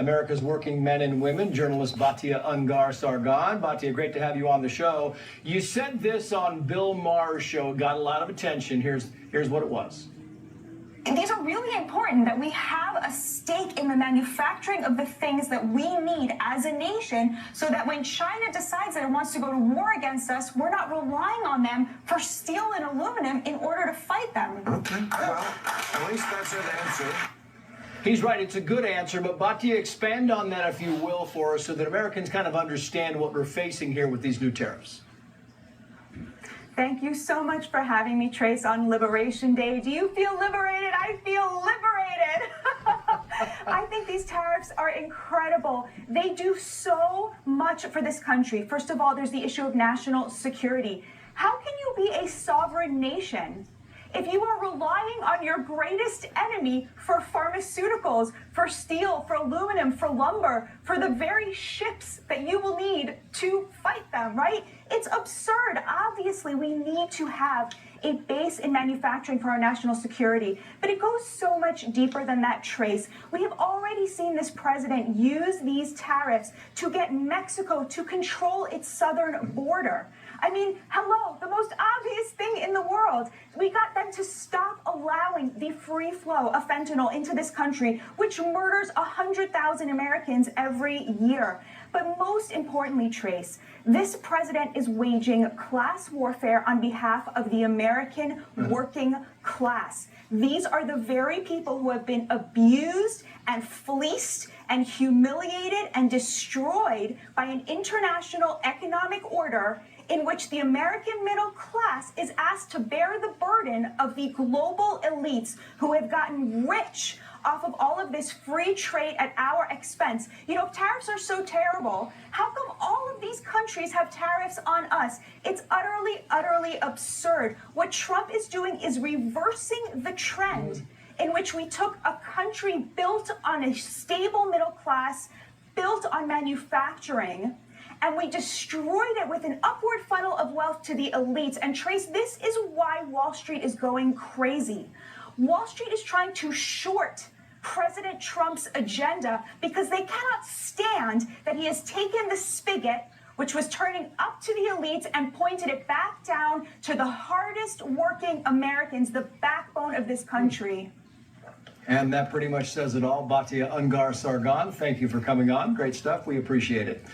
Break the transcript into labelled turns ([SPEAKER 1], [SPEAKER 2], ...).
[SPEAKER 1] America's working men and women, journalist Batia Ungar-Sargon. Batia, great to have you on the show. You said this on Bill Maher's show, got a lot of attention. Here's what it was.
[SPEAKER 2] These are really important, that we have a stake in the manufacturing of the things that we need as a nation, so that when China decides that it wants to go to war against us, we're not relying on them for steel and aluminum in order to fight them.
[SPEAKER 3] Okay, well, at least that's an answer.
[SPEAKER 1] He's right, it's a good answer, but Batia, expand on that, if you will, for us, so that Americans kind of understand what we're facing here with these new tariffs.
[SPEAKER 2] Thank you so much for having me, Trace, on Liberation Day. Do you feel liberated? I feel liberated. I think these tariffs are incredible. They do so much for this country. First of all, there's the issue of national security. How can you be a sovereign nation if you are relying on your greatest enemy for pharmaceuticals, for steel, for aluminum, for lumber, for the very ships that you will need to fight them, right? It's absurd. Obviously, we need to have a base in manufacturing for our national security, but it goes so much deeper than that, Trace. We have already seen this president use these tariffs to get Mexico to control its southern border. I mean, hello, the most obvious thing in the world. We got them to stop allowing the free flow of fentanyl into this country, which murders 100,000 Americans every year. But most importantly, Trace, this president is waging class warfare on behalf of the American working class. These are the very people who have been abused and fleeced and humiliated and destroyed by an international economic order in which the American middle class is asked to bear the burden of the global elites who have gotten rich off of all of this free trade at our expense. You know, if tariffs are so terrible, how come all of these countries have tariffs on us? It's utterly, utterly absurd. What Trump is doing is reversing the trend in which we took a country built on a stable middle class, built on manufacturing, and we destroyed it with an upward funnel of wealth to the elites. And Trace, this is why Wall Street is going crazy. Wall Street is trying to short President Trump's agenda because they cannot stand that he has taken the spigot, which was turning up to the elites, and pointed it back down to the hardest working Americans, the backbone of this country.
[SPEAKER 1] And that pretty much says it all. Batia Ungar-Sargon, thank you for coming on. Great stuff. We appreciate it.